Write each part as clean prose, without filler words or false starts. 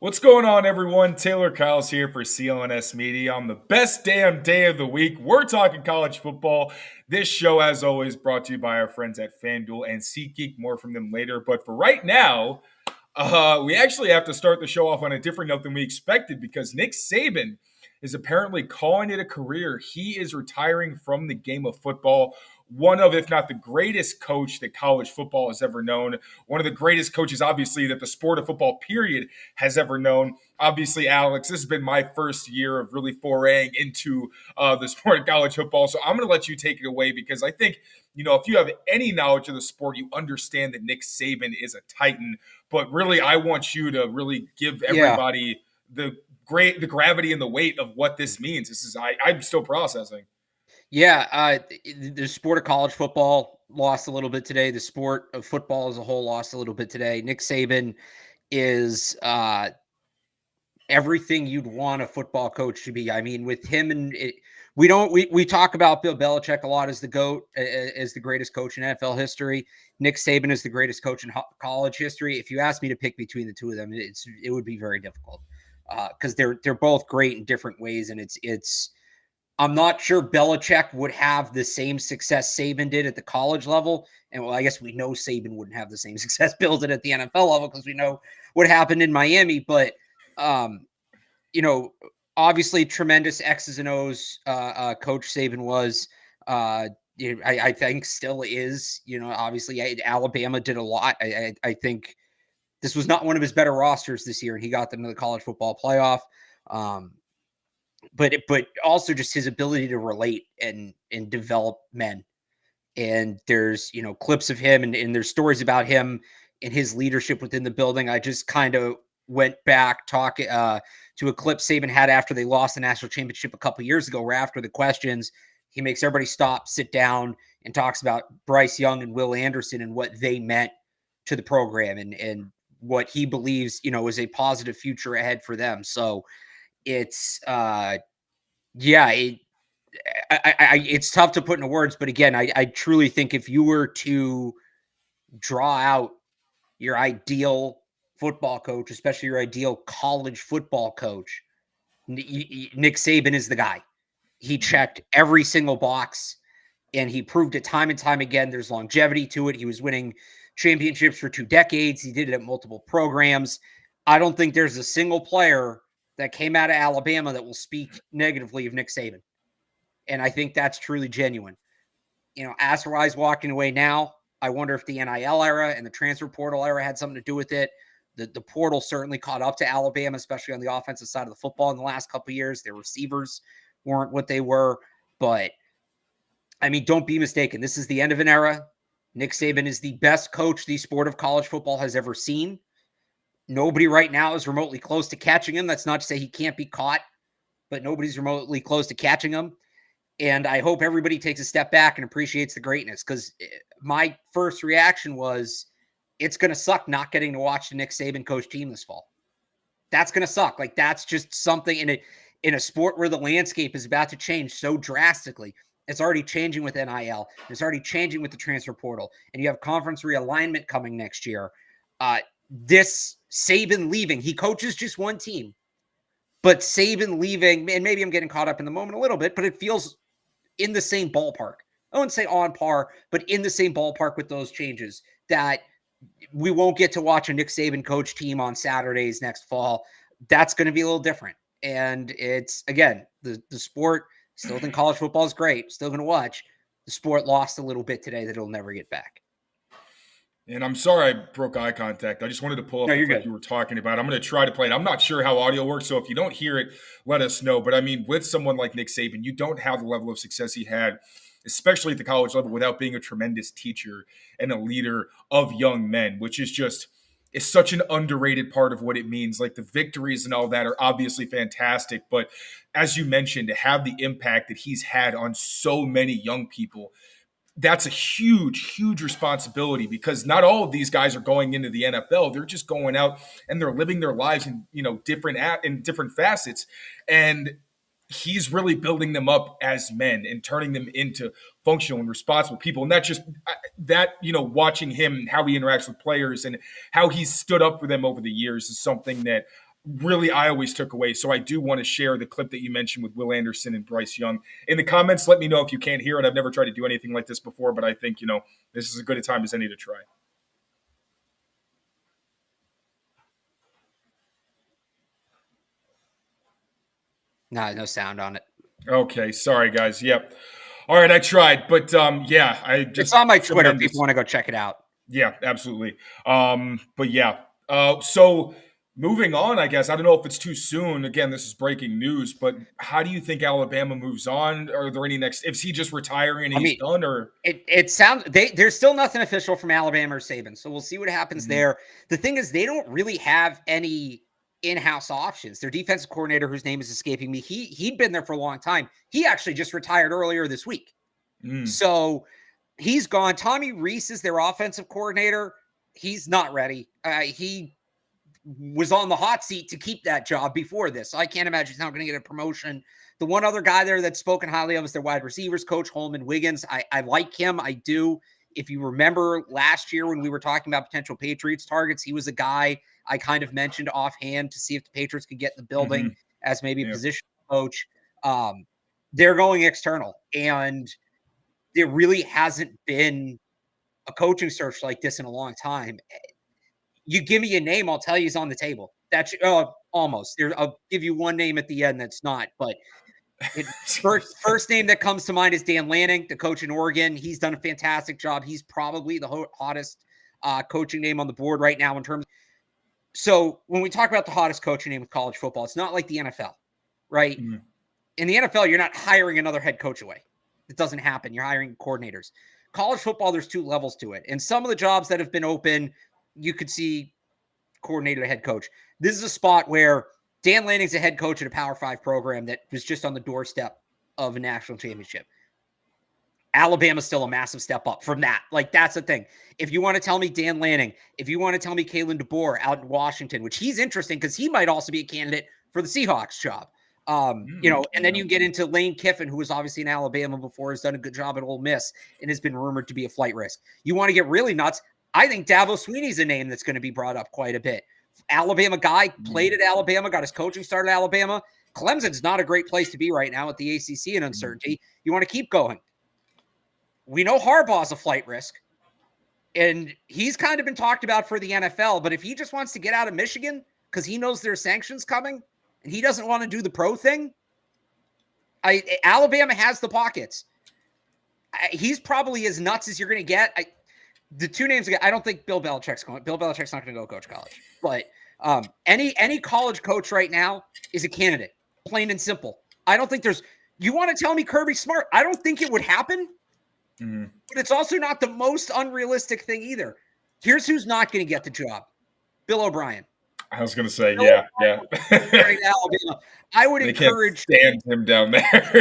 What's going on, everyone? Taylor Kyles here for CLNS Media. On the best damn day of the week, we're talking college football. This show, as always, brought to you by our friends at FanDuel and SeatGeek. More from them later. But for right now, we actually have to start the show off on a different note than we expected because Nick Saban is apparently calling it a career. He is retiring from the game of football. One of, if not the greatest coach that college football has ever known. One of the greatest coaches, obviously, that the sport of football, period, has ever known. Obviously, Alex, this has been my first year of really foraying into the sport of college football. So I'm going to let you take it away because I think, if you have any knowledge of the sport, you understand that Nick Saban is a titan. But really, I want you to really give everybody the gravity and the weight of what this means. I'm still processing. Yeah, the sport of college football lost a little bit today. The sport of football as a whole lost a little bit today. Nick Saban is everything you'd want a football coach to be. I mean, with him we talk about Bill Belichick a lot as the GOAT, as the greatest coach in NFL history. Nick Saban is the greatest coach in college history. If you ask me to pick between the two of them, it would be very difficult because they're both great in different ways, and it's. I'm not sure Belichick would have the same success Saban did at the college level. And well, I guess we know Saban wouldn't have the same success Bill did at the NFL level because we know what happened in Miami. But, obviously tremendous X's and O's Coach Saban was. I think still is, obviously Alabama did a lot. I think this was not one of his better rosters this year, and he got them to the college football playoff. But also just his ability to relate and develop men. And there's, clips of him and there's stories about him and his leadership within the building. I just kind of went back talking to a clip Saban had after they lost the national championship a couple years ago, where after the questions, he makes everybody stop, sit down, and talks about Bryce Young and Will Anderson and what they meant to the program and what he believes, is a positive future ahead for them. So it's it's tough to put into words, but again, I truly think if you were to draw out your ideal football coach, especially your ideal college football coach, Nick Saban is the guy. He checked every single box and he proved it time and time again. There's longevity to it. He was winning championships for 2 decades. He did it at multiple programs. I don't think there's a single player that came out of Alabama that will speak negatively of Nick Saban. And I think that's truly genuine. As for why he's walking away now, I wonder if the NIL era and the transfer portal era had something to do with it. The portal certainly caught up to Alabama, especially on the offensive side of the football in the last couple of years. Their receivers weren't what they were. But, I mean, don't be mistaken. This is the end of an era. Nick Saban is the best coach the sport of college football has ever seen. Nobody right now is remotely close to catching him. That's not to say he can't be caught, but nobody's remotely close to catching him. And I hope everybody takes a step back and appreciates the greatness, because my first reaction was it's going to suck not getting to watch the Nick Saban coach team this fall. That's going to suck. Like, that's just something in a sport where the landscape is about to change so drastically. It's already changing with NIL. It's already changing with the transfer portal. And you have conference realignment coming next year. This Saban leaving, he coaches just one team, but Saban leaving, and maybe I'm getting caught up in the moment a little bit, but it feels in the same ballpark. I wouldn't say on par, but in the same ballpark with those changes, that we won't get to watch a Nick Saban coach team on Saturdays next fall. That's going to be a little different. And it's, again, the sport, still think college football is great, still going to watch. The sport lost a little bit today that it'll never get back. And I'm sorry I broke eye contact. I just wanted to pull up the clip you were talking about. I'm going to try to play it. I'm not sure how audio works, so if you don't hear it, let us know. But, I mean, with someone like Nick Saban, you don't have the level of success he had, especially at the college level, without being a tremendous teacher and a leader of young men, which is just – is such an underrated part of what it means. Like, the victories and all that are obviously fantastic, but as you mentioned, to have the impact that he's had on so many young people, that's a huge, huge responsibility, because not all of these guys are going into the NFL. They're just going out and they're living their lives in, different facets. And he's really building them up as men and turning them into functional and responsible people. And watching him, how he interacts with players and how he's stood up for them over the years is something that really I always took away. So I do want to share the clip that you mentioned with Will Anderson and Bryce Young. In the comments, let me know if you can't hear it. I've never tried to do anything like this before, but I think, this is as good a time as any to try. No sound on it. Okay, sorry guys. Yep. All right, I tried, but yeah, I just it's on my Twitter if people want to go check it out. Yeah, absolutely. But yeah, so moving on, I guess I don't know if it's too soon. Again, this is breaking news, but how do you think Alabama moves on? Are there any next? Is he just retiring and he's done, or it sounds there's still nothing official from Alabama or Saban, so we'll see what happens there. The thing is, they don't really have any in-house options. Their defensive coordinator, whose name is escaping me, he'd been there for a long time. He actually just retired earlier this week, so he's gone. Tommy Reese is their offensive coordinator. He's not ready. He was on the hot seat to keep that job before this. So I can't imagine he's not going to get a promotion. The one other guy there that's spoken highly of is their wide receivers coach, Holman Wiggins. I like him. I do. If you remember last year when we were talking about potential Patriots targets, he was a guy I kind of mentioned offhand to see if the Patriots could get in the building as maybe a position coach. They're going external, and there really hasn't been a coaching search like this in a long time. You give me a name, I'll tell you he's on the table. That's almost. I'll give you one name at the end that's not, but first name that comes to mind is Dan Lanning, the coach in Oregon. He's done a fantastic job. He's probably the hottest coaching name on the board right now in terms. So when we talk about the hottest coaching name with college football, it's not like the NFL, right? In the NFL, you're not hiring another head coach away. It doesn't happen. You're hiring coordinators. College football, there's two levels to it. And some of the jobs that have been open, you could see coordinator to head coach. This is a spot where Dan Lanning's a head coach at a Power 5 program that was just on the doorstep of a national championship. Alabama's still a massive step up from that. Like, that's the thing. If you want to tell me Dan Lanning, if you want to tell me Kalen DeBoer out in Washington, which he's interesting because he might also be a candidate for the Seahawks job. And then you get into Lane Kiffin, who was obviously in Alabama before, has done a good job at Ole Miss and has been rumored to be a flight risk. You want to get really nuts? I think Dabo Swinney's a name that's going to be brought up quite a bit. Alabama guy, played at Alabama, got his coaching start at Alabama. Clemson's not a great place to be right now with the ACC and uncertainty. You want to keep going. We know Harbaugh's a flight risk, and he's kind of been talked about for the NFL, but if he just wants to get out of Michigan because he knows there's sanctions coming and he doesn't want to do the pro thing, Alabama has the pockets. He's probably as nuts as you're going to get. The two names again, I don't think Bill Belichick's going. Bill Belichick's not going to go coach college. But any college coach right now is a candidate, plain and simple. I don't think there's. You want to tell me Kirby Smart? I don't think it would happen. But it's also not the most unrealistic thing either. Here's who's not going to get the job: Bill O'Brien. I was going to say, yeah. Alabama. I would encourage stand him down there. If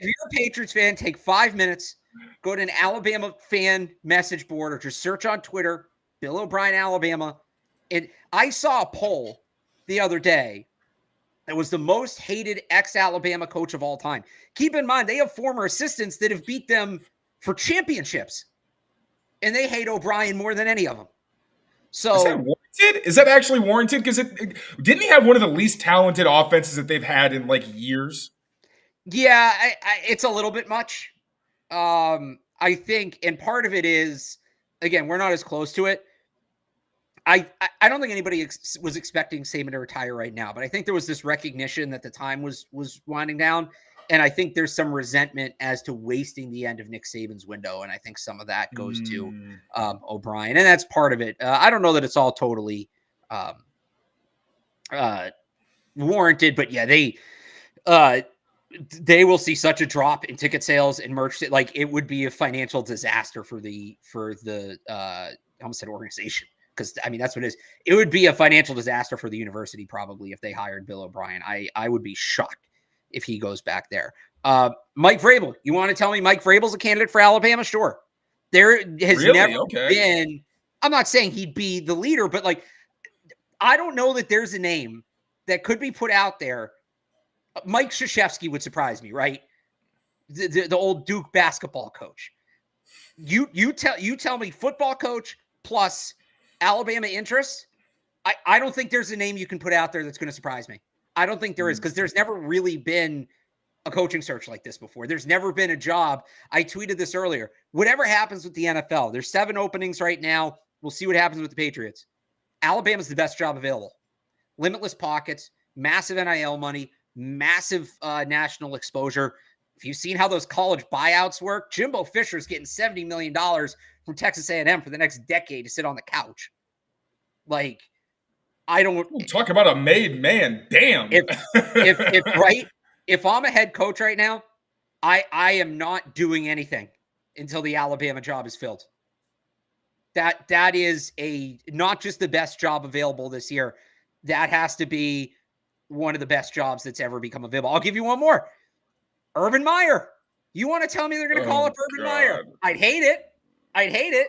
you're a Patriots fan, take 5 minutes. Go to an Alabama fan message board or just search on Twitter, Bill O'Brien, Alabama. And I saw a poll the other day that was the most hated ex-Alabama coach of all time. Keep in mind, they have former assistants that have beat them for championships. And they hate O'Brien more than any of them. So is that warranted? Is that actually warranted? Because didn't he have one of the least talented offenses that they've had in like years? Yeah, it's a little bit much. I think, and part of it is, again, we're not as close to it. I don't think anybody was expecting Saban to retire right now, but I think there was this recognition that the time was winding down, and I think there's some resentment as to wasting the end of Nick Saban's window, and I think some of that goes to O'Brien, and that's part of it. I don't know that it's all totally warranted, but yeah, they will see such a drop in ticket sales and merch. Like, it would be a financial disaster for the I almost said organization. Because, I mean, that's what it is. It would be a financial disaster for the university probably if they hired Bill O'Brien. I would be shocked if he goes back there. Mike Vrabel. You want to tell me Mike Vrabel's a candidate for Alabama? Sure. There has never been – I'm not saying he'd be the leader, but, like, I don't know that there's a name that could be put out there. Mike Krzyzewski would surprise me, right? The old Duke basketball coach. You tell me football coach plus – Alabama interest, I don't think there's a name you can put out there that's going to surprise me. I don't think there is, because there's never really been a coaching search like this before. There's never been a job. I tweeted this earlier. Whatever happens with the NFL, there's 7 openings right now. We'll see what happens with the Patriots. Alabama's the best job available. Limitless pockets, massive NIL money, massive national exposure. If you've seen how those college buyouts work, Jimbo Fisher's getting $70 million from Texas A&M for the next decade to sit on the couch. Like, I don't talk about a made man. Damn. If I'm a head coach right now, I am not doing anything until the Alabama job is filled. That is not just the best job available this year. That has to be one of the best jobs that's ever become available. I'll give you one more. Urban Meyer. You want to tell me they're going to call up Urban Meyer? I'd hate it.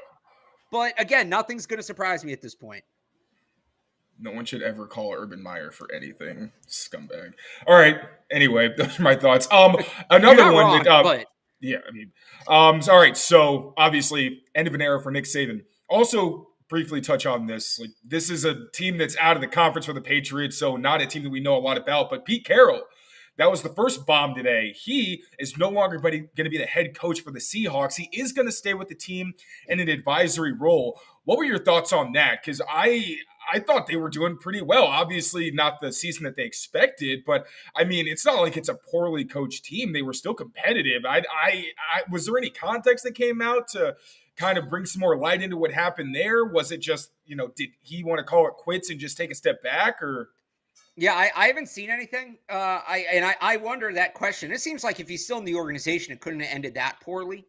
But again, nothing's going to surprise me at this point. No one should ever call Urban Meyer for anything. Scumbag. All right. Anyway, those are my thoughts. Another one. Wrong, all right. So obviously, end of an era for Nick Saban. Also, briefly touch on this. Like, this is a team that's out of the conference for the Patriots, so not a team that we know a lot about. But Pete Carroll, that was the first bomb today. He is no longer going to be the head coach for the Seahawks. He is going to stay with the team in an advisory role. What were your thoughts on that? Because I thought they were doing pretty well. Obviously, not the season that they expected, but I mean, it's not like it's a poorly coached team. They were still competitive. Was there any context that came out to kind of bring some more light into what happened there? Was it just, did he want to call it quits and just take a step back, or? Yeah, I haven't seen anything. I wonder that question. It seems like if he's still in the organization, it couldn't have ended that poorly.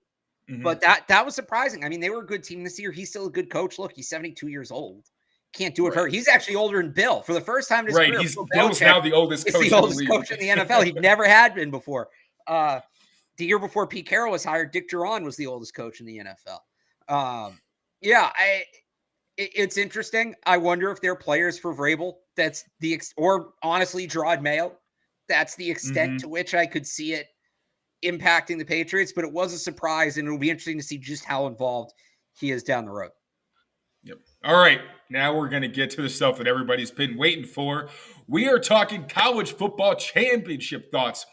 Mm-hmm. But that was surprising. I mean, they were a good team this year. He's still a good coach. Look, he's 72 years old. Can't do it for her. He's actually older than Bill. For the first time in his career, Bill's now the oldest coach. He's the oldest coach in the NFL. He never had been before. The year before Pete Carroll was hired, Dick Duran was the oldest coach in the NFL. It's interesting. I wonder if they're players for Vrabel. That's or honestly, Gerard Mayo. That's the extent to which I could see it impacting the Patriots. But it was a surprise, and it'll be interesting to see just how involved he is down the road. Yep. All right. Now we're going to get to the stuff that everybody's been waiting for. We are talking college football championship thoughts.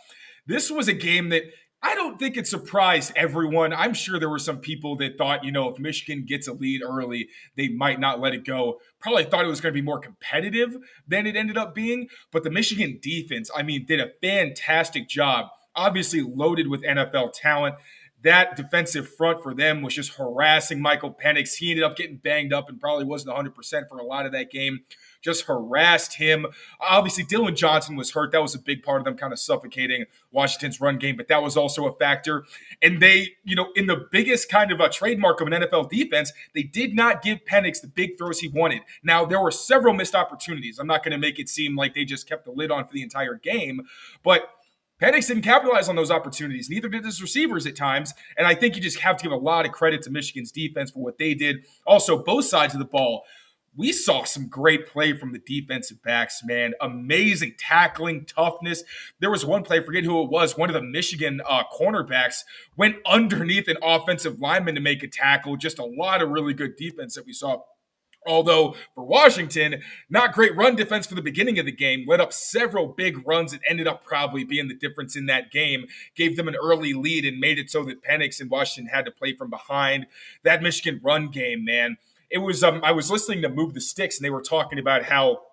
This was a game that I don't think it surprised everyone. I'm sure there were some people that thought, if Michigan gets a lead early, they might not let it go. Probably thought it was going to be more competitive than it ended up being. But the Michigan defense, did a fantastic job. Obviously loaded with NFL talent. That defensive front for them was just harassing Michael Penix. He ended up getting banged up and probably wasn't 100% for a lot of that game. Just harassed him. Obviously, Dylan Johnson was hurt. That was a big part of them kind of suffocating Washington's run game, but that was also a factor. And they, in the biggest kind of a trademark of an NFL defense, they did not give Penix the big throws he wanted. Now, there were several missed opportunities. I'm not going to make it seem like they just kept the lid on for the entire game, but Penix didn't capitalize on those opportunities. Neither did his receivers at times. And I think you just have to give a lot of credit to Michigan's defense for what they did. Also, both sides of the ball, we saw some great play from the defensive backs, man. Amazing tackling, toughness. There was one play, forget who it was, one of the Michigan cornerbacks went underneath an offensive lineman to make a tackle. Just a lot of really good defense that we saw. Although for Washington, not great run defense for the beginning of the game, let up several big runs that ended up probably being the difference in that game, gave them an early lead and made it so that Penix and Washington had to play from behind. That Michigan run game, man, it was, I was listening to Move the Sticks and they were talking about how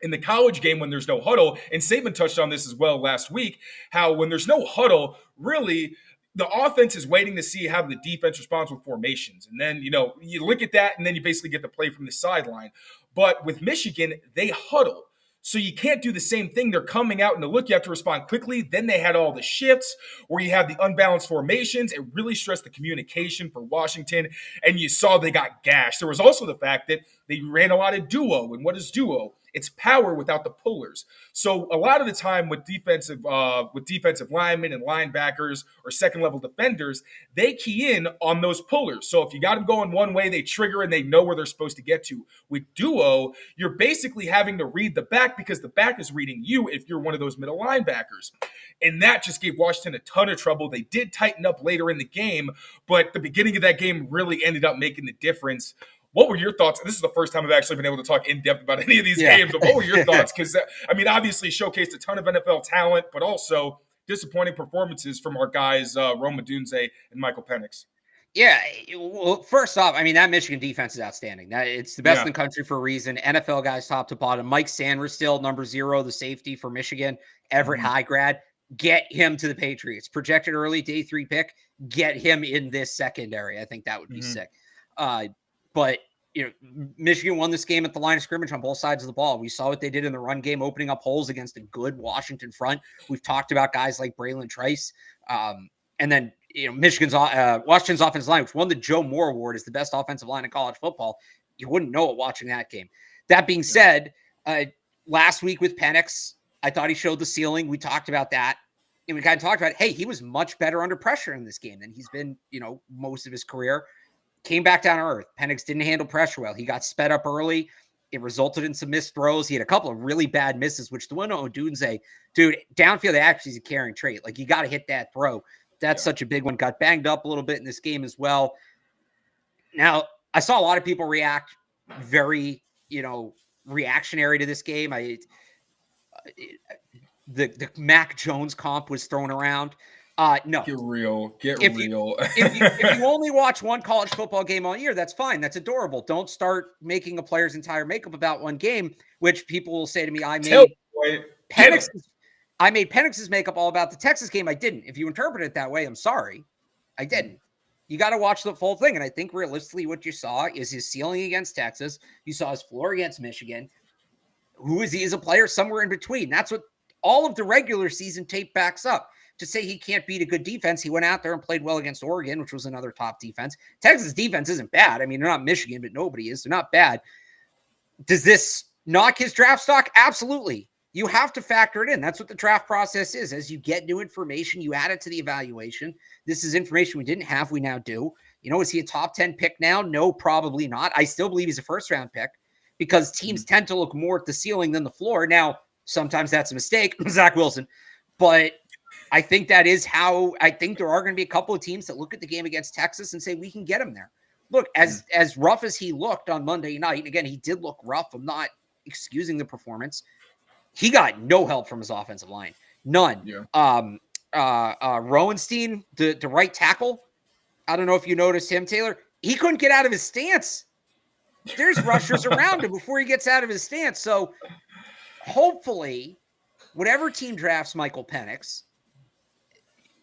in the college game when there's no huddle, and Saban touched on this as well last week, how when there's no huddle, really the offense is waiting to see how the defense responds with formations. And then, you look at that and then you basically get the play from the sideline. But with Michigan, they huddle. So you can't do the same thing. They're coming out and to look, you have to respond quickly. Then they had all the shifts where you have the unbalanced formations. It really stressed the communication for Washington. And you saw they got gashed. There was also the fact that they ran a lot of duo. And what is duo? It's power without the pullers. So a lot of the time with defensive linemen and linebackers or second-level defenders, they key in on those pullers. So if you got them going one way, they trigger and they know where they're supposed to get to. With duo, you're basically having to read the back because the back is reading you if you're one of those middle linebackers. And that just gave Washington a ton of trouble. They did tighten up later in the game, but the beginning of that game really ended up making the difference. What were your thoughts? This is the first time I've actually been able to talk in depth about any of these games. But what were your thoughts? Because, obviously showcased a ton of NFL talent, but also disappointing performances from our guys, Rome Odunze and Michael Penix. Yeah, well, first off, that Michigan defense is outstanding. It's the best in the country for a reason. NFL guys top to bottom. Mike Sanders still number 0, the safety for Michigan. Everett high grad. Get him to the Patriots. Projected early, day 3 pick. Get him in this secondary. I think that would be sick. But Michigan won this game at the line of scrimmage on both sides of the ball. We saw what they did in the run game, opening up holes against a good Washington front. We've talked about guys like Braylon Trice. And then Washington's offensive line, which won the Joe Moore Award as the best offensive line in college football. You wouldn't know it watching that game. That being said, last week with Penix, I thought he showed the ceiling. We talked about that. And we kind of talked about, hey, he was much better under pressure in this game than he's been, most of his career. Came back down to earth. Penix didn't handle pressure well. He got sped up early. It resulted in some missed throws. He had a couple of really bad misses, which the one on Odunze, dude, downfield actually is a carrying trait. Like, you got to hit that throw. That's such a big one. Got banged up a little bit in this game as well. Now, I saw a lot of people react very, reactionary to this game. The Mac Jones comp was thrown around. No. Get real. If you only watch one college football game all year, that's fine. That's adorable. Don't start making a player's entire makeup about one game, which people will say to me, I made Penix's makeup all about the Texas game. I didn't. If you interpret it that way, I'm sorry. I didn't. You got to watch the full thing. And I think realistically what you saw is his ceiling against Texas. You saw his floor against Michigan. Who is he as a player? Somewhere in between. That's what all of the regular season tape backs up. To say he can't beat a good defense, he went out there and played well against Oregon, which was another top defense. Texas defense isn't bad. They're not Michigan, but nobody is. They're not bad. Does this knock his draft stock? Absolutely. You have to factor it in. That's what the draft process is. As you get new information, you add it to the evaluation. This is information we didn't have, we now do. Is he a top 10 pick now? No, probably not. I still believe he's a first-round pick because teams tend to look more at the ceiling than the floor. Now, sometimes that's a mistake, Zach Wilson, but I think that is how I think there are going to be a couple of teams that look at the game against Texas and say, we can get him there. Look, as rough as he looked on Monday night, and again, he did look rough. I'm not excusing the performance. He got no help from his offensive line. None. Yeah. Rowenstein, the right tackle. I don't know if you noticed him, Taylor. He couldn't get out of his stance. There's rushers around him before he gets out of his stance. So hopefully, whatever team drafts Michael Penix,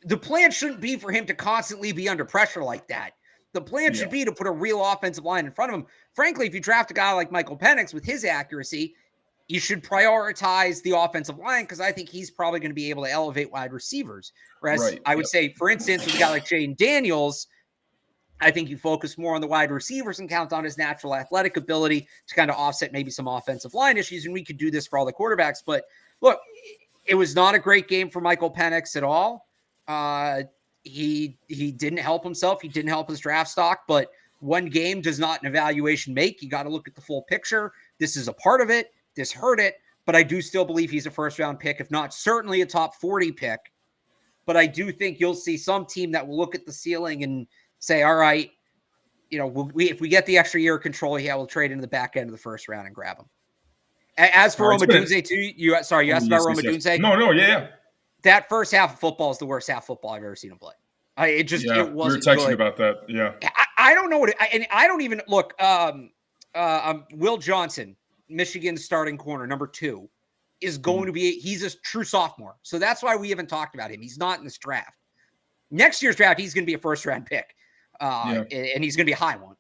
the plan shouldn't be for him to constantly be under pressure like that. The plan should be to put a real offensive line in front of him. Frankly, if you draft a guy like Michael Penix with his accuracy, you should prioritize the offensive line because I think he's probably going to be able to elevate wide receivers. Whereas I would say, for instance, with a guy like Jaden Daniels, I think you focus more on the wide receivers and count on his natural athletic ability to kind of offset maybe some offensive line issues. And we could do this for all the quarterbacks. But look, it was not a great game for Michael Penix at all. He didn't help himself. He didn't help his draft stock, but one game does not an evaluation make. You got to look at the full picture. This is a part of it. This hurt it, but I do still believe he's a first-round pick, if not certainly a top 40 pick. But I do think you'll see some team that will look at the ceiling and say, all right, if we get the extra year of control, we'll trade into the back end of the first round and grab him. As for Rome Odunze, too, you asked about Rome Odunze? No, yeah. That first half of football is the worst half of football I've ever seen him play. It wasn't we were texting good. about that, yeah. I don't know I don't even, look, Will Johnson, Michigan's starting corner, number 2, is going to be, he's a true sophomore. So that's why we haven't talked about him. He's not in this draft. Next year's draft, he's going to be a first-round pick. And he's going to be a high one.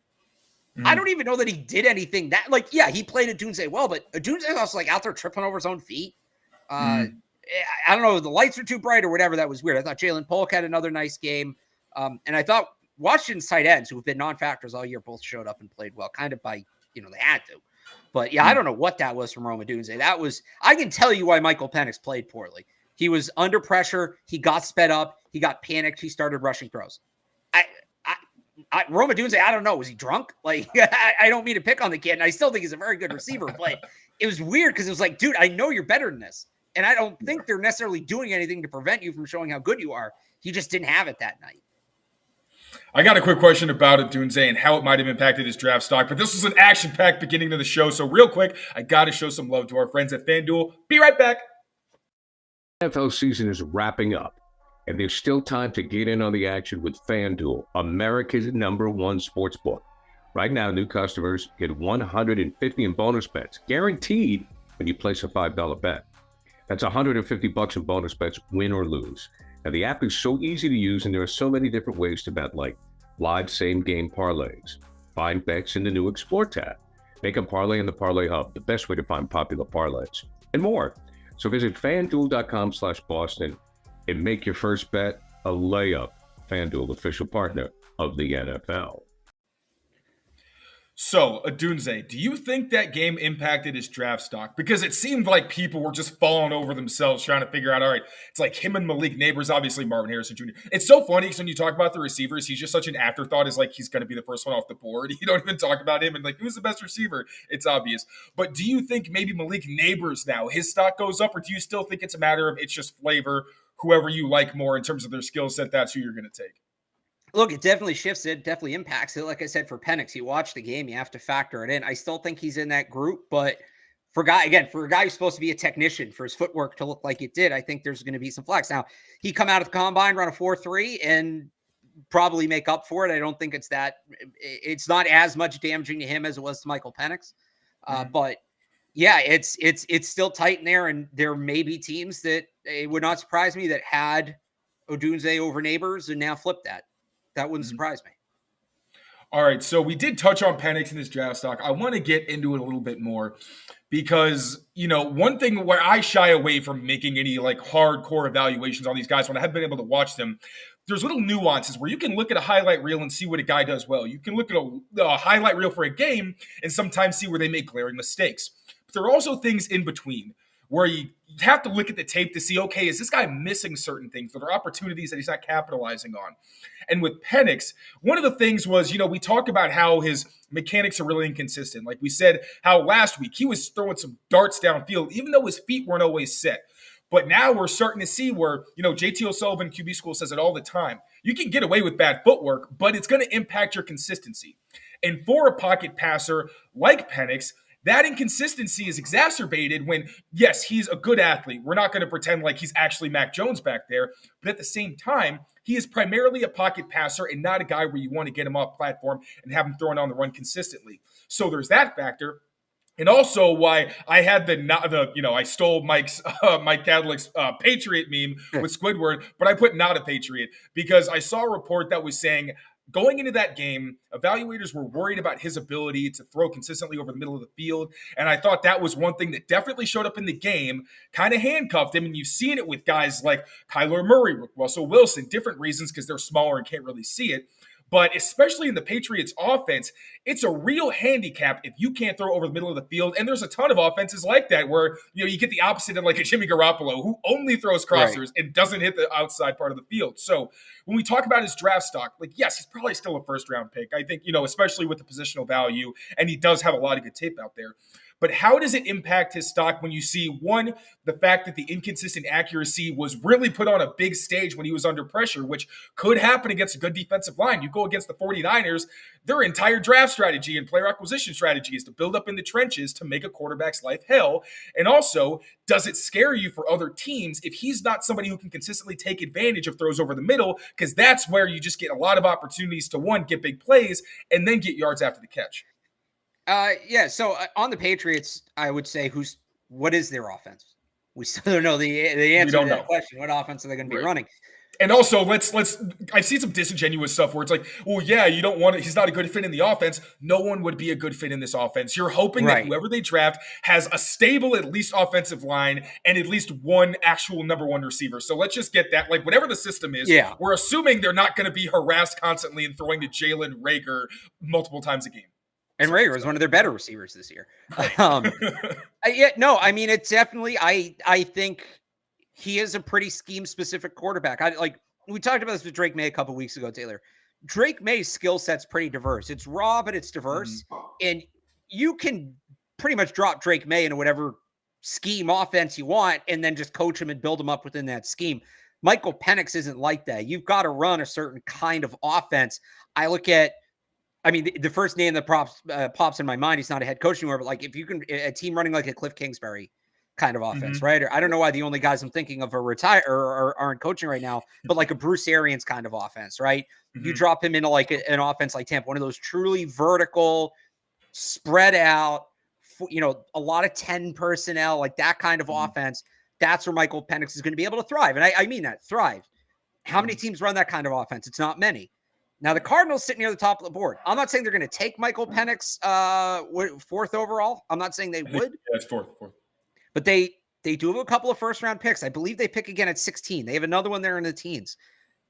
I don't even know that he did anything that, he played Odunze well, but Odunze was out there tripping over his own feet. I don't know if the lights were too bright or whatever. That was weird. I thought Jalen Polk had another nice game. And I thought Washington's tight ends, who have been non-factors all year, both showed up and played well, kind of by, they had to. But I don't know what that was from Rome Odunze. I can tell you why Michael Penix played poorly. He was under pressure. He got sped up. He got panicked. He started rushing throws. Rome Odunze, I don't know. Was he drunk? I don't mean to pick on the kid. And I still think he's a very good receiver, but it was weird because it was dude, I know you're better than this. And I don't think they're necessarily doing anything to prevent you from showing how good you are. He just didn't have it that night. I got a quick question about Odunze and how it might have impacted his draft stock, but this was an action-packed beginning to the show, so real quick, I got to show some love to our friends at FanDuel. Be right back. NFL season is wrapping up, and there's still time to get in on the action with FanDuel, America's #1 sportsbook. Right now, new customers get $150 in bonus bets, guaranteed when you place a $5 bet. That's $150 in bonus bets, win or lose. Now, the app is so easy to use, and there are so many different ways to bet, like live same-game parlays, find bets in the new Explore tab, make a parlay in the Parlay Hub, the best way to find popular parlays, and more. So visit FanDuel.com/Boston and make your first bet a layup. FanDuel, official partner of the NFL. So, Odunze, do you think that game impacted his draft stock? Because it seemed like people were just falling over themselves trying to figure out, all right, it's like him and Malik Neighbors, obviously Marvin Harrison Jr. It's so funny because when you talk about the receivers, he's just such an afterthought. It's like he's going to be the first one off the board. You don't even talk about him and like, who's the best receiver? It's obvious. But do you think maybe Malik Neighbors now, his stock goes up, or do you still think it's a matter of it's just flavor, whoever you like more in terms of their skill set, that's who you're going to take? Look, it definitely shifts it, definitely impacts it. Like I said, for Penix, you watch the game, you have to factor it in. I still think he's in that group, but for a guy who's supposed to be a technician, for his footwork to look like it did, I think there's going to be some flex. Now, he come out of the combine, run a 4.3, and probably make up for it. I don't think it's not as much damaging to him as it was to Michael Penix. But yeah, it's still tight in there, and there may be teams that it would not surprise me that had Odunze over Neighbors and now flip that. That wouldn't surprise me. All right, so we did touch on Penix in his draft stock. I want to get into it a little bit more because, one thing where I shy away from making any like hardcore evaluations on these guys when I haven't been able to watch them, there's little nuances where you can look at a highlight reel and see what a guy does well. You can look at a highlight reel for a game and sometimes see where they make glaring mistakes. But there are also things in between where you have to look at the tape to see, okay, is this guy missing certain things? Are there opportunities that he's not capitalizing on? And with Penix, one of the things was, we talk about how his mechanics are really inconsistent. Like we said, how last week he was throwing some darts downfield, even though his feet weren't always set. But now we're starting to see where, JT O'Sullivan, QB School, says it all the time. You can get away with bad footwork, but it's going to impact your consistency. And for a pocket passer like Penix, that inconsistency is exacerbated when, yes, he's a good athlete. We're not going to pretend like he's actually Mac Jones back there. But at the same time, he is primarily a pocket passer and not a guy where you want to get him off platform and have him throwing on the run consistently. So there's that factor. And also why I had I stole Mike Cadlick's Patriot meme with Squidward, but I put not a Patriot because I saw a report that was saying going into that game, evaluators were worried about his ability to throw consistently over the middle of the field. And I thought that was one thing that definitely showed up in the game, kind of handcuffed him. And you've seen it with guys like Kyler Murray, Russell Wilson, different reasons because they're smaller and can't really see it. But especially in the Patriots offense, it's a real handicap if you can't throw over the middle of the field. And there's a ton of offenses like that where, you get the opposite of like a Jimmy Garoppolo who only throws crossers and doesn't hit the outside part of the field. So when we talk about his draft stock, yes, he's probably still a first-round pick. I think, especially with the positional value, and he does have a lot of good tape out there. But how does it impact his stock when you see, one, the fact that the inconsistent accuracy was really put on a big stage when he was under pressure, which could happen against a good defensive line. You go against the 49ers, their entire draft strategy and player acquisition strategy is to build up in the trenches to make a quarterback's life hell. And also, does it scare you for other teams if he's not somebody who can consistently take advantage of throws over the middle? Because that's where you just get a lot of opportunities to, one, get big plays and then get yards after the catch. So on the Patriots, I would say what is their offense? We still don't know the answer to that question. What offense are they going to be running? And also, I've seen some disingenuous stuff where it's like, well, yeah, you don't want it. He's not a good fit in the offense. No one would be a good fit in this offense. You're hoping that whoever they draft has a stable, at least offensive line and at least one actual number one receiver. So let's just get that. Like whatever the system is, we're assuming they're not going to be harassed constantly and throwing to Jalen Reagor multiple times a game. And Reagor is one of their better receivers this year. It's definitely, I think he is a pretty scheme-specific quarterback. We talked about this with Drake May a couple weeks ago, Taylor. Drake May's skill set's pretty diverse. It's raw, but it's diverse. And you can pretty much drop Drake May into whatever scheme offense you want and then just coach him and build him up within that scheme. Michael Penix isn't like that. You've got to run a certain kind of offense. I look at, I mean, the first name that pops in my mind, he's not a head coach anymore, but like if you can, a team running like a Cliff Kingsbury kind of offense, right? Or I don't know why the only guys I'm thinking of are retired or aren't coaching right now, but like a Bruce Arians kind of offense, right? You drop him into like an offense like Tampa, one of those truly vertical, spread out, a lot of 10 personnel, like that kind of offense. That's where Michael Penix is going to be able to thrive. And I mean that, thrive. How many teams run that kind of offense? It's not many. Now, the Cardinals sitting near the top of the board. I'm not saying they're going to take Michael Penix fourth overall. I'm not saying they would. Yeah, it's fourth. But they do have a couple of first-round picks. I believe they pick again at 16. They have another one there in the teens.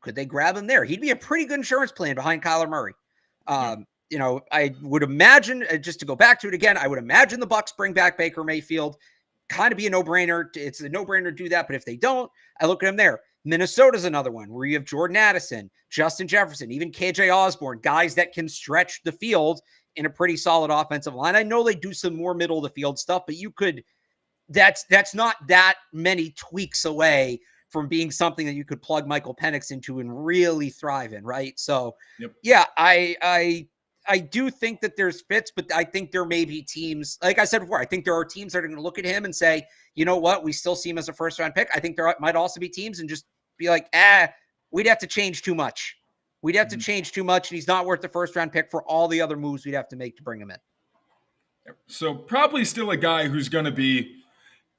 Could they grab him there? He'd be a pretty good insurance plan behind Kyler Murray. I would imagine, just to go back to it again, I would imagine the Bucs bring back Baker Mayfield. Kind of be a no-brainer. It's a no-brainer to do that. But if they don't, I look at him there. Minnesota's another one where you have Jordan Addison, Justin Jefferson, even KJ Osborne, guys that can stretch the field in a pretty solid offensive line. I know they do some more middle of the field stuff, but you could, that's not that many tweaks away from being something that you could plug Michael Penix into and really thrive in. Right. So yeah, I do think that there's fits, but I think there may be teams, like I said before, I think there are teams that are going to look at him and say, you know what, we still see him as a first round pick. I think there might also be teams and just be like, we'd have to change too much. We'd have to change too much. And he's not worth the first round pick for all the other moves we'd have to make to bring him in. So probably still a guy who's going to be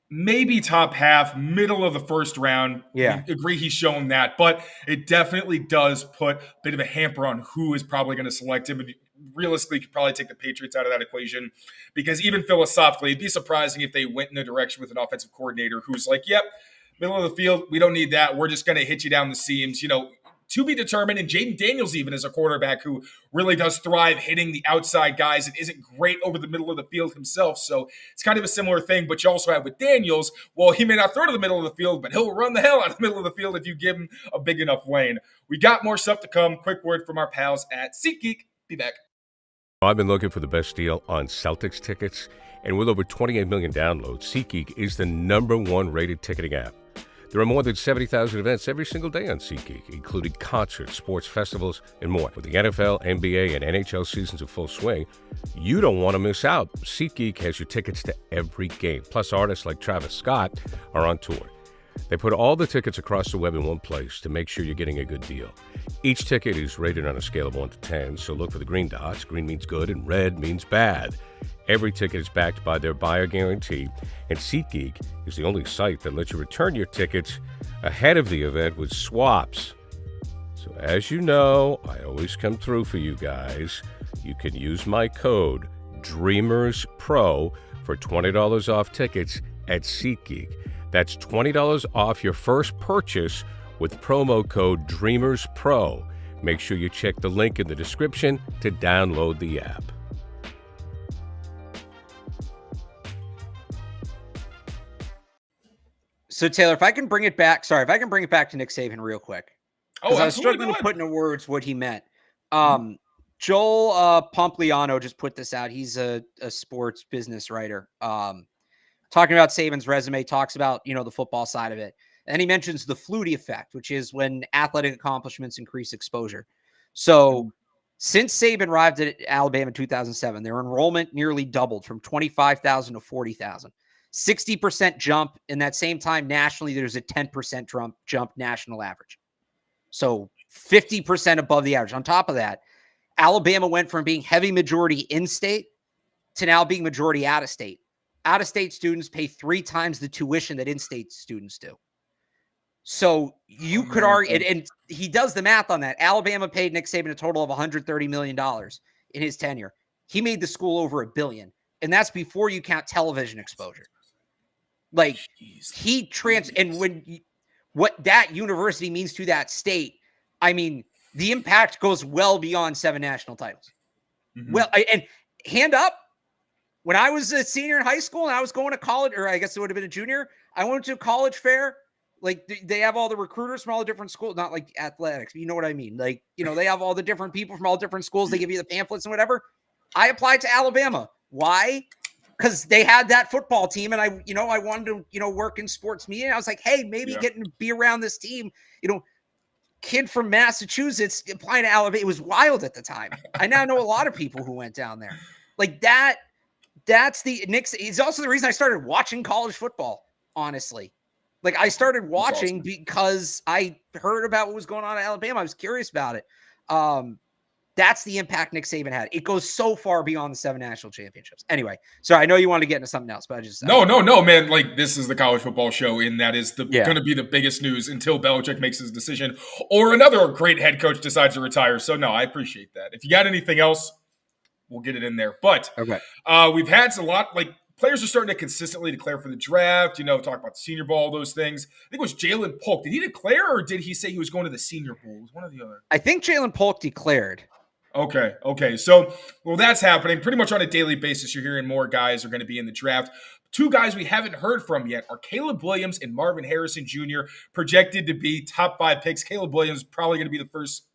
maybe top half, middle of the first round. Yeah. We agree he's shown that, but it definitely does put a bit of a hamper on who is probably going to select him. And realistically, you could probably take the Patriots out of that equation because even philosophically, it'd be surprising if they went in a direction with an offensive coordinator who's like, yep, middle of the field, we don't need that. We're just going to hit you down the seams, to be determined. And Jaden Daniels even is a quarterback who really does thrive hitting the outside guys and isn't great over the middle of the field himself. So it's kind of a similar thing, but you also have with Daniels, well, he may not throw to the middle of the field, but he'll run the hell out of the middle of the field if you give him a big enough lane. We got more stuff to come. Quick word from our pals at SeatGeek. Be back. I've been looking for the best deal on Celtics tickets, and with over 28 million downloads, SeatGeek is the #1 rated ticketing app. There are more than 70,000 events every single day on SeatGeek, including concerts, sports festivals, and more. With the NFL, NBA, and NHL seasons in full swing, you don't want to miss out. SeatGeek has your tickets to every game. Plus, artists like Travis Scott are on tour. They put all the tickets across the web in one place to make sure you're getting a good deal. Each ticket is rated on a scale of 1 to 10, so look for the green dots. Green means good and red means bad. Every ticket is backed by their buyer guarantee, and SeatGeek is the only site that lets you return your tickets ahead of the event with swaps. So as you know, I always come through for you guys. You can use my code DREAMERSPRO for $20 off tickets at SeatGeek. That's $20 off your first purchase with promo code DREAMERSPRO. Make sure you check the link in the description to download the app. So Taylor, if I can bring it back to Nick Saban real quick. Because I was struggling to put into words what he meant. Joel Pompliano just put this out. He's a sports business writer. Talking about Saban's resume, talks about, the football side of it. And he mentions the Flutie effect, which is when athletic accomplishments increase exposure. So since Saban arrived at Alabama in 2007, their enrollment nearly doubled from 25,000 to 40,000. 60% jump. In that same time, nationally, there's a 10% jump national average. So 50% above the average. On top of that, Alabama went from being heavy majority in-state to now being majority out-of-state. Out-of-state students pay 3 times the tuition that in-state students do. So you could argue, and he does the math on that. Alabama paid Nick Saban a total of $130 million in his tenure. He made the school over $1 billion, and that's before you count television exposure. Like what that university means to that state, I mean, the impact goes well beyond 7 national titles. Well, and hand up, when I was a senior in high school and I was going to college, or I guess it would have been a junior, I went to a college fair. Like they have all the recruiters from all the different schools, not like athletics, but you know what I mean? Like, they have all the different people from all different schools. They give you the pamphlets and whatever. I applied to Alabama. Why? because they had that football team, and I wanted to, work in sports media. I was like, hey, maybe getting to be around this team, kid from Massachusetts applying to Alabama. It was wild at the time. I now know a lot of people who went down there. Like that. That's the Nick. It's also the reason I started watching college football, honestly. Like I started watching because I heard about what was going on at Alabama. I was curious about it. That's the impact Nick Saban had. It goes so far beyond the 7 national championships. Anyway, sorry, I know you want to get into something else, but No, man. Like this is the college football show, and that is going to be the biggest news until Belichick makes his decision or another great head coach decides to retire. So no, I appreciate that. If you got anything else, we'll get it in there. But we've had a lot, like players are starting to consistently declare for the draft, talk about the Senior Bowl, those things. I think it was Jalen Polk. Did he declare or did he say he was going to the Senior Bowl? It was one or the other. I think Jalen Polk declared. Okay. So, that's happening pretty much on a daily basis. You're hearing more guys are going to be in the draft. 2 guys we haven't heard from yet are Caleb Williams and Marvin Harrison Jr., projected to be top 5 picks. Caleb Williams probably going to be the first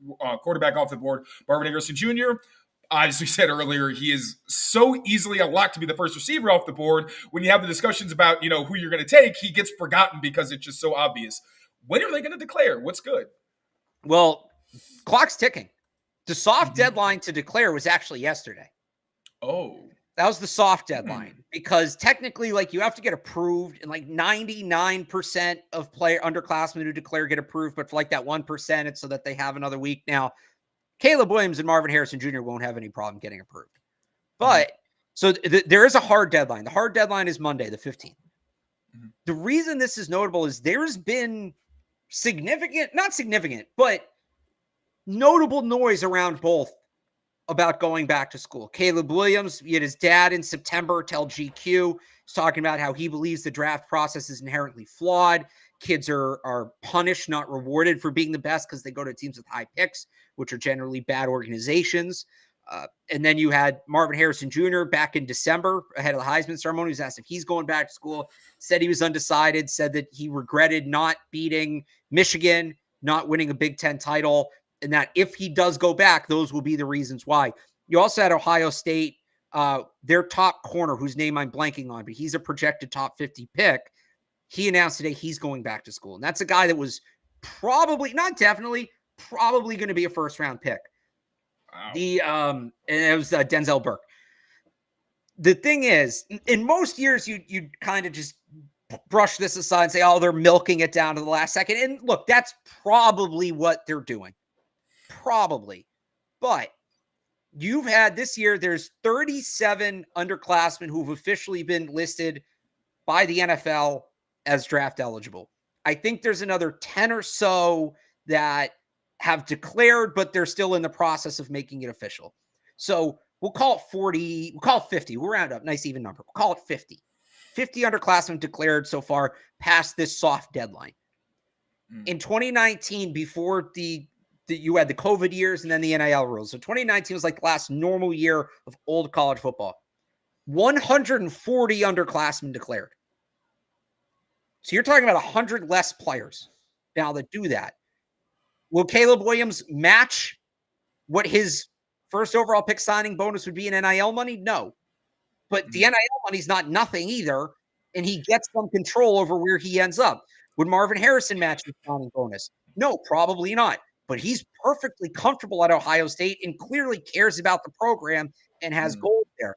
quarterback off the board. Marvin Harrison Jr., as we said earlier, he is so easily a lock to be the first receiver off the board. When you have the discussions about, who you're going to take, he gets forgotten because it's just so obvious. When are they going to declare? What's good? Well, clock's ticking. The soft deadline to declare was actually yesterday. Oh. That was the soft deadline because technically, like, you have to get approved, and like 99% of underclassmen who declare get approved, but for like that 1%, it's so that they have another week. Now, Caleb Williams and Marvin Harrison Jr. won't have any problem getting approved. But so there is a hard deadline. The hard deadline is Monday, the 15th. The reason this is notable is there's been not significant, but notable noise around both about going back to school. Caleb Williams, he had his dad in September tell GQ, he's talking about how he believes the draft process is inherently flawed. Kids are punished, not rewarded for being the best because they go to teams with high picks, which are generally bad organizations. And then you had Marvin Harrison Jr. back in December ahead of the Heisman ceremony. He was asked if he's going back to school, said he was undecided, said that he regretted not beating Michigan, not winning a Big Ten title, and that if he does go back, those will be the reasons why. You also had Ohio State, their top corner, whose name I'm blanking on, but he's a projected top 50 pick. He announced today he's going back to school. And that's a guy that was probably, not definitely, probably going to be a first-round pick. Wow. And it was Denzel Burke. The thing is, in most years, you kind of just brush this aside and say, oh, they're milking it down to the last second. And look, that's probably what they're doing. Probably. But you've had this year, there's 37 underclassmen who've officially been listed by the NFL as draft eligible. I think there's another 10 or so that have declared, but they're still in the process of making it official. So we'll call it 40, we'll call it 50. We'll round up, nice even number. We'll call it 50. 50 underclassmen declared so far past this soft deadline. In 2019, before you had the COVID years and then the NIL rules. So 2019 was like the last normal year of old college football. 140 underclassmen declared. So you're talking about 100 less players now that do that. Will Caleb Williams match what his first overall pick signing bonus would be in NIL money? No. But the NIL money's not nothing either, and he gets some control over where he ends up. Would Marvin Harrison match his signing bonus? No, probably not. But he's perfectly comfortable at Ohio State and clearly cares about the program and has goals there.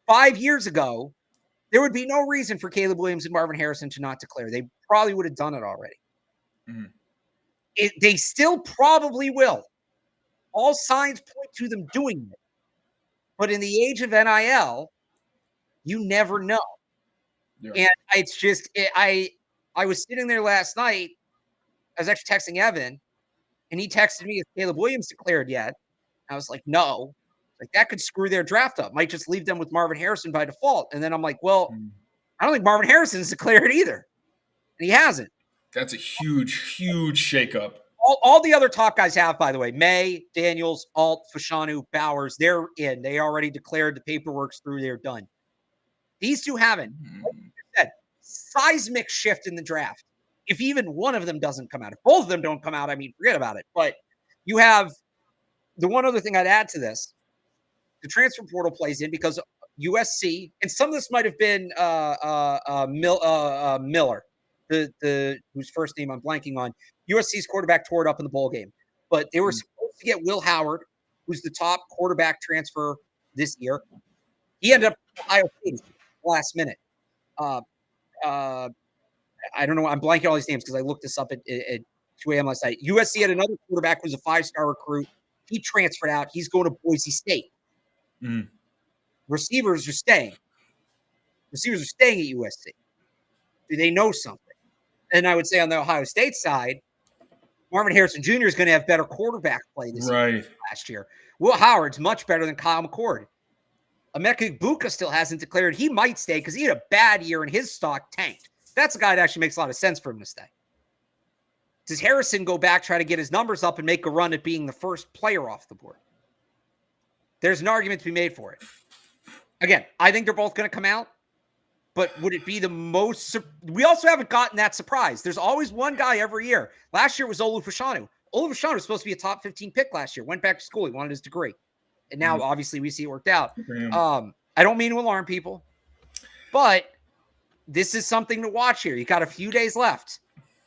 5 years ago, there would be no reason for Caleb Williams and Marvin Harrison to not declare. They probably would have done it already. They still probably will. All signs point to them doing it. But in the age of NIL, you never know. Yeah. And it's just, I was sitting there last night. I was actually texting Evan, and he texted me if Caleb Williams declared yet. I was like, no. Like, that could screw their draft up. Might just leave them with Marvin Harrison by default. And then I'm like, well, I don't think Marvin Harrison's declared either. And he hasn't. That's a huge, huge shakeup. All the other top guys have, by the way, May, Daniels, Alt, Fashanu, Bowers, they're in. They already declared the paperwork's through. They're done. These two haven't. Like you said, seismic shift in the draft. If even one of them doesn't come out, if both of them don't come out, I mean, forget about it. But you have the one other thing I'd add to this. The transfer portal plays in because USC, and some of this might have been Miller, the whose first name I'm blanking on. USC's quarterback tore it up in the bowl game, but they were supposed to get Will Howard, who's the top quarterback transfer this year. He ended up at Ohio State last minute. I don't know. I'm blanking all these names because I looked this up at 2 a.m. last night. USC had another quarterback who's a 5-star recruit. He transferred out. He's going to Boise State. Receivers are staying. Receivers are staying at USC. Do they know something? And I would say on the Ohio State side, Marvin Harrison Jr. is going to have better quarterback play this year than last year. Will Howard's much better than Kyle McCord. Emeka Egbuka still hasn't declared he might stay because he had a bad year and his stock tanked. That's a guy that actually makes a lot of sense for him to stay. Does Harrison go back, try to get his numbers up, and make a run at being the first player off the board? There's an argument to be made for it. Again, I think they're both going to come out, but would it be the most? We also haven't gotten that surprise. There's always one guy every year. Last year it was Olu Fashanu. Olu Fashanu was supposed to be a top 15 pick last year. Went back to school. He wanted his degree. And now, obviously, we see it worked out. I don't mean to alarm people, but this is something to watch here. You got a few days left.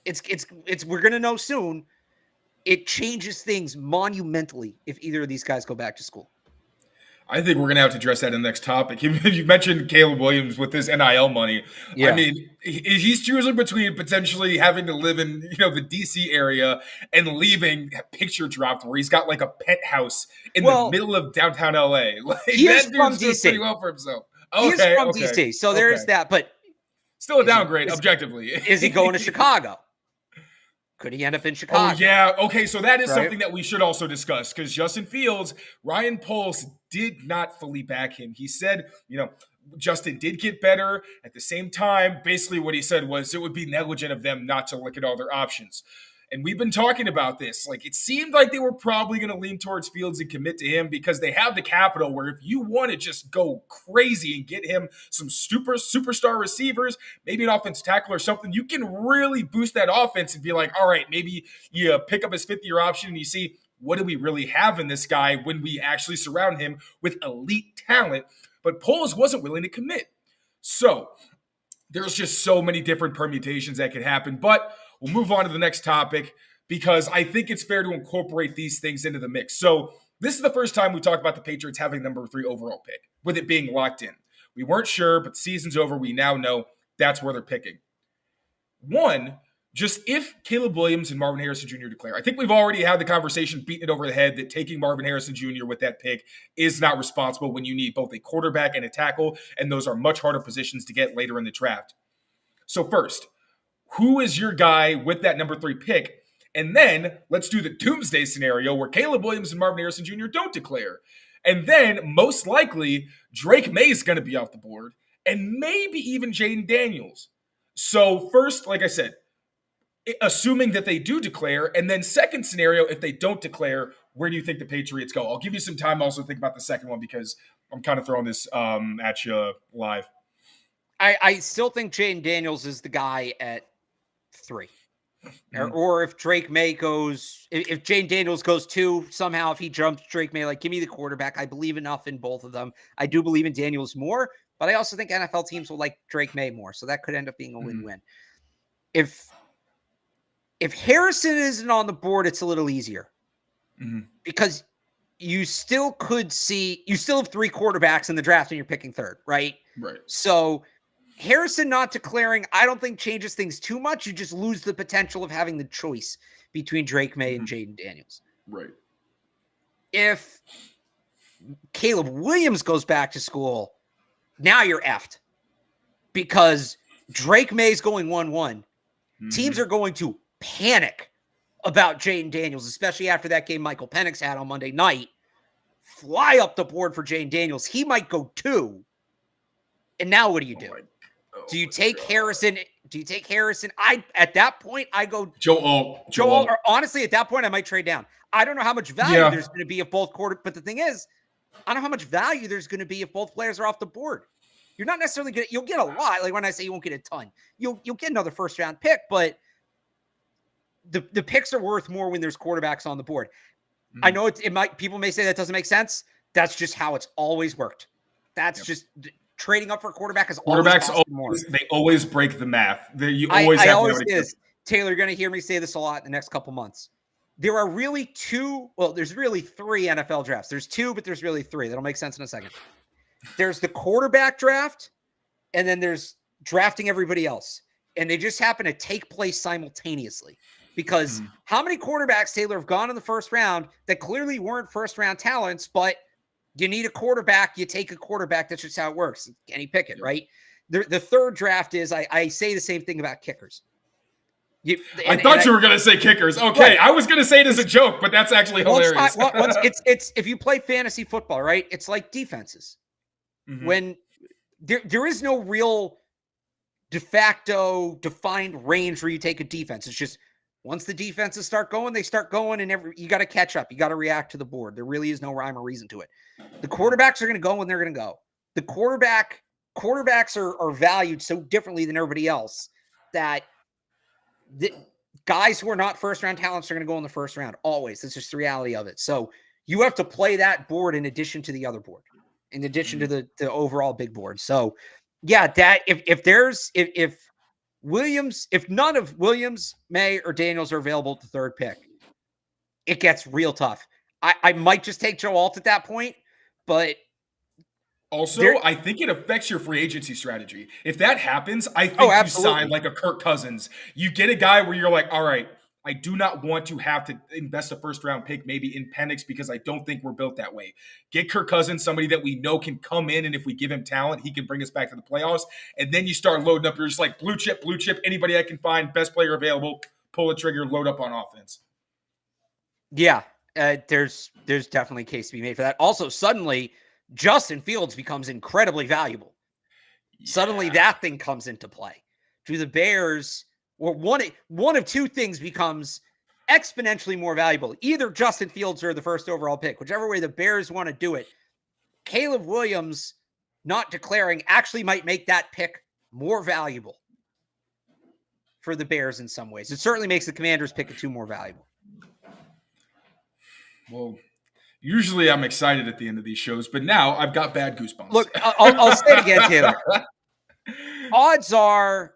We're going to know soon. It changes things monumentally if either of these guys go back to school. I think we're going to have to address that in the next topic. You mentioned Caleb Williams with his NIL money. Yeah. I mean, he's choosing between potentially having to live in, the DC area and leaving a picture dropped where he's got like a penthouse in the middle of downtown LA. Like, he is from DC. Pretty well for himself. He is from DC. So there's that, but still a downgrade objectively. Is he going to Chicago? Could he end up in Chicago? Oh, yeah. Okay, so that is something that we should also discuss because Justin Fields, Ryan Poles did not fully back him. He said, Justin did get better. At the same time, basically what he said was it would be negligent of them not to look at all their options. And we've been talking about this. Like, it seemed like they were probably going to lean towards Fields and commit to him because they have the capital where if you want to just go crazy and get him some superstar receivers, maybe an offensive tackle or something, you can really boost that offense and be like, all right, maybe you pick up his fifth-year option and you see, what do we really have in this guy when we actually surround him with elite talent? But Poles wasn't willing to commit. So there's just so many different permutations that could happen. But we'll move on to the next topic because I think it's fair to incorporate these things into the mix. So this is the first time we talk about the Patriots having number 3 overall pick, with it being locked in. We weren't sure, but the season's over. We now know that's where they're picking. One, just if Caleb Williams and Marvin Harrison Jr. declare. I think we've already had the conversation beating it over the head that taking Marvin Harrison Jr. with that pick is not responsible when you need both a quarterback and a tackle, and those are much harder positions to get later in the draft. So first, who is your guy with that number 3 pick? And then let's do the doomsday scenario where Caleb Williams and Marvin Harrison Jr. don't declare. And then most likely Drake May is going to be off the board and maybe even Jaden Daniels. So first, like I said, assuming that they do declare, and then second scenario, if they don't declare, where do you think the Patriots go? I'll give you some time also to think about the second one because I'm kind of throwing this at you live. I still think Jaden Daniels is the guy at 3. Or if Drake May goes, if Jaden Daniels goes 2, somehow if he jumps Drake May, like, give me the quarterback. I believe enough in both of them. I do believe in Daniels more, but I also think NFL teams will like Drake May more. So that could end up being a win-win. If Harrison isn't on the board, it's a little easier because you still have 3 quarterbacks in the draft and you're picking 3rd, right? Right. So Harrison not declaring, I don't think changes things too much. You just lose the potential of having the choice between Drake May and Jaden Daniels. Right. If Caleb Williams goes back to school, now you're effed because Drake May's going 1-1. Teams are going to panic about Jaden Daniels, especially after that game Michael Penix had on Monday night. Fly up the board for Jaden Daniels. He might go 2. And now what do you do? Do you take Harrison? Do you take Harrison? At that point, I go Joel. Or honestly, at that point, I might trade down. I don't know how much value there's going to be if both but the thing is, I don't know how much value there's going to be if both players are off the board. You're not necessarily going to, you'll get a lot. Like when I say you won't get a ton, you'll get another first round pick, but the picks are worth more when there's quarterbacks on the board. I know it might, people may say that doesn't make sense. That's just how it's always worked. That's just trading up for a quarterback is Quarterbacks always they always break the math. You always I have always say this. Taylor, you're going to hear me say this a lot in the next couple months. There are really there's really 3 NFL drafts. There's 2, but there's really 3. That'll make sense in a second. There's the quarterback draft, and then there's drafting everybody else. And they just happen to take place simultaneously. Because how many quarterbacks, Taylor, have gone in the first round that clearly weren't first-round talents, but you need a quarterback, you take a quarterback. That's just how it works. Kenny Pickett, right? The third draft is, I say the same thing about kickers. I thought you were going to say kickers. Okay, right. I was going to say it as a joke, but that's actually hilarious. It's if you play fantasy football, right? It's like defenses. When there is no real de facto defined range where you take a defense. It's just once the defenses start going, they start going, and you got to catch up. You got to react to the board. There really is no rhyme or reason to it. The quarterbacks are going to go when they're going to go. The quarterbacks are valued so differently than everybody else that the guys who are not first-round talents are going to go in the first round, always. That's just the reality of it. So you have to play that board in addition to the other board, in addition to the overall big board. So, yeah, that if none of Williams, May, or Daniels are available at the third pick, it gets real tough. I might just take Joe Alt at that point, but also, I think it affects your free agency strategy. If that happens, I think you sign like a Kirk Cousins. You get a guy where you're like, all right, I do not want to have to invest a first-round pick maybe in Penix because I don't think we're built that way. Get Kirk Cousins, somebody that we know can come in, and if we give him talent, he can bring us back to the playoffs. And then you start loading up. You're just like blue chip, anybody I can find, best player available, pull the trigger, load up on offense. Yeah, there's definitely a case to be made for that. Also, suddenly – Justin Fields becomes incredibly valuable. Yeah. Suddenly that thing comes into play. To the Bears, or one of 2 things becomes exponentially more valuable. Either Justin Fields or the first overall pick, whichever way the Bears want to do it. Caleb Williams not declaring actually might make that pick more valuable for the Bears in some ways. It certainly makes the Commanders pick at 2 more valuable. Well, usually I'm excited at the end of these shows, but now I've got bad goosebumps. Look, I'll say it again, Taylor. Odds are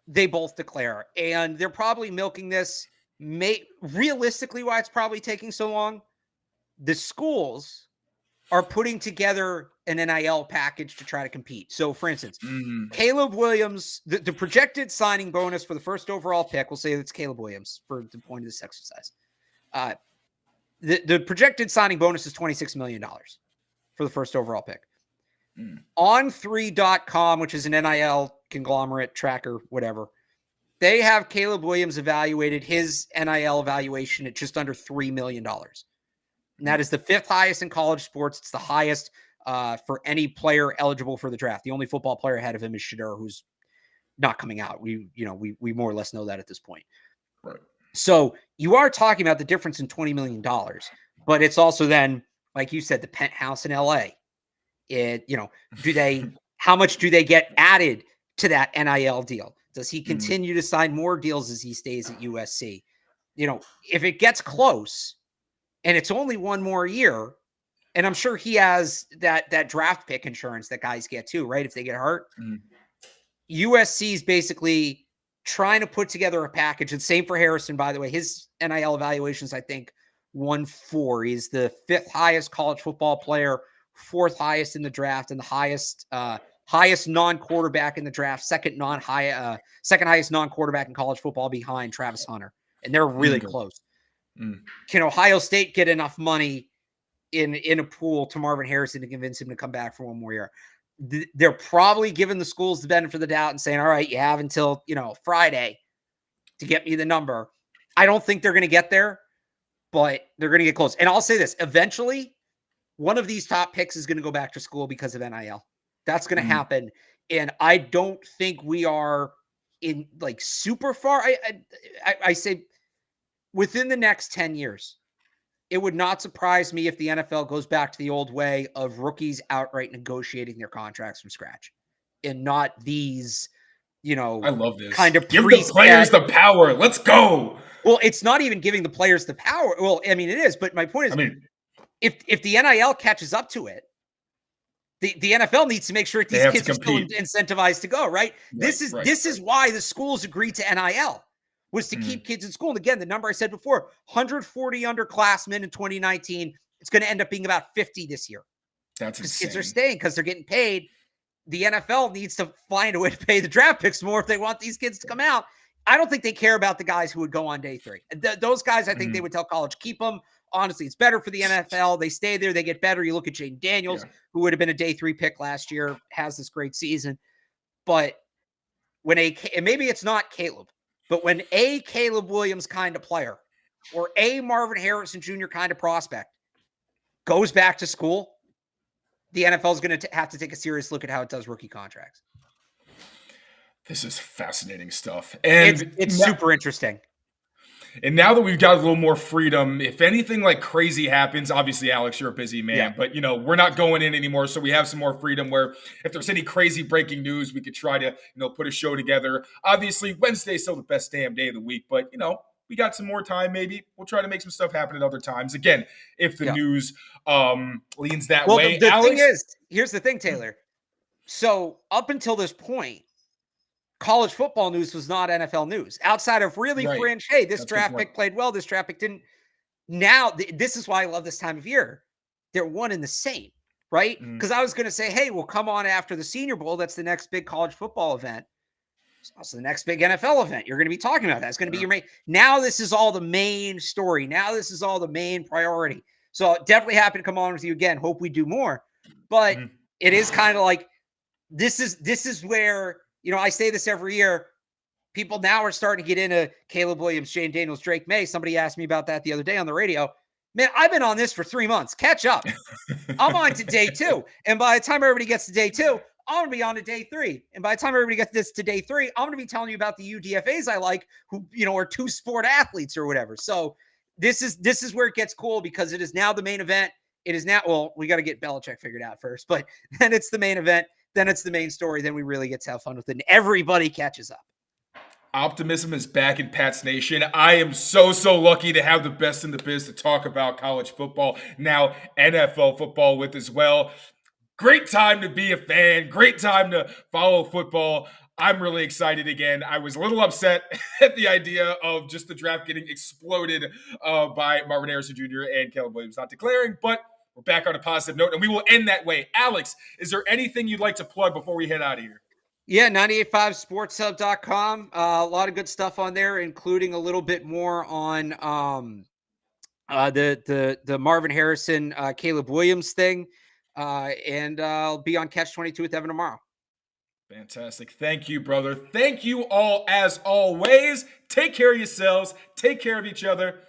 they both declare, and they're probably milking this. Realistically, why it's probably taking so long, the schools are putting together an NIL package to try to compete. So, for instance, Caleb Williams, the projected signing bonus for the first overall pick, we'll say it's Caleb Williams for the point of this exercise. The projected signing bonus is $26 million for the first overall pick. On3.com, which is an NIL conglomerate tracker, whatever, they have Caleb Williams evaluated his NIL evaluation at just under $3 million. And that is the 5th highest in college sports. It's the highest for any player eligible for the draft. The only football player ahead of him is Shedeur, who's not coming out. We more or less know that at this point. Right. So you are talking about the difference in $20 million, but it's also then, like you said, the penthouse in LA. How much do they get added to that NIL deal? Does he continue to sign more deals as he stays at USC? If it gets close and it's only 1 more year, and I'm sure he has that draft pick insurance that guys get too, right? If they get hurt, USC is basically trying to put together a package. And same for Harrison, by the way. His NIL evaluations, I think, 1.4. He's the 5th highest college football player, 4th highest in the draft, and the highest non-quarterback in the draft, second highest non-quarterback in college football behind Travis Hunter. And they're really close. Can Ohio State get enough money in a pool to Marvin Harrison to convince him to come back for 1 more year? They're probably giving the schools the benefit of the doubt and saying, all right, you have until, Friday to get me the number. I don't think they're going to get there, but they're going to get close. And I'll say this, eventually one of these top picks is going to go back to school because of NIL. That's going to happen. And I don't think we are in super far. I say within the next 10 years, it would not surprise me if the NFL goes back to the old way of rookies outright negotiating their contracts from scratch and not these, I love this. Kind of give the players the power. Let's go. Well, it's not even giving the players the power. Well, I mean, it is, but my point is, if the NIL catches up to it, The NFL needs to make sure They these have kids to are still compete. incentivized to go, right? This is why the schools agreed to NIL, was to keep kids in school. And again, the number I said before, 140 underclassmen in 2019. It's going to end up being about 50 this year. That's insane. Kids are staying because they're getting paid. The NFL needs to find a way to pay the draft picks more if they want these kids to come out. I don't think they care about the guys who would go on day 3. Those guys, I think they would tell college, keep them. Honestly, it's better for the NFL. They stay there. They get better. You look at Jaden Daniels, who would have been a day 3 pick last year, has this great season. But when and maybe it's not Caleb, but when a Caleb Williams kind of player or a Marvin Harrison Jr. kind of prospect goes back to school, the NFL is going to have to take a serious look at how it does rookie contracts. This is fascinating stuff. And it's super interesting. And now that we've got a little more freedom, if anything like crazy happens, obviously, Alex, you're a busy man, but we're not going in anymore. So we have some more freedom where if there's any crazy breaking news, we could try to, put a show together. Obviously, Wednesday's still the best damn day of the week, but we got some more time. Maybe we'll try to make some stuff happen at other times. Again, if the news leans that way. The thing is, here's the thing, Taylor. So up until this point, college football news was not NFL news. Outside of really fringe, hey, this draft pick played well, this draft pick didn't. Now, this is why I love this time of year. They're one and the same, right? Because I was going to say, hey, we'll come on after the Senior Bowl. That's the next big college football event. It's also the next big NFL event. You're going to be talking about that. It's going to be your main. Now this is all the main story. Now this is all the main priority. So definitely happy to come on with you again. Hope we do more. But it is kind of like, this is where, I say this every year. People now are starting to get into Caleb Williams, Jaden Daniels, Drake May. Somebody asked me about that the other day on the radio. Man, I've been on this for 3 months. Catch up. I'm on to day 2. And by the time everybody gets to day 2, I'm going to be on to day 3. And by the time everybody gets this to day 3, I'm going to be telling you about the UDFAs I like, who, are 2 sport athletes or whatever. So this is where it gets cool, because it is now the main event. It is now, well, we got to get Belichick figured out first, but then it's the main event. Then it's the main story. Then we really get to have fun with it. And everybody catches up. Optimism is back in Pats Nation. I am so lucky to have the best in the biz to talk about college football, now NFL football with as well. Great time to be a fan. Great time to follow football. I'm really excited again. I was a little upset at the idea of just the draft getting exploded by Marvin Harrison Jr. and Caleb Williams not declaring, but we're back on a positive note, and we will end that way. Alex, is there anything you'd like to plug before we head out of here? Yeah, 985sportshub.com. A lot of good stuff on there, including a little bit more on the Marvin Harrison, Caleb Williams thing. And I'll be on Catch 22 with Evan tomorrow. Fantastic. Thank you, brother. Thank you all as always. Take care of yourselves. Take care of each other.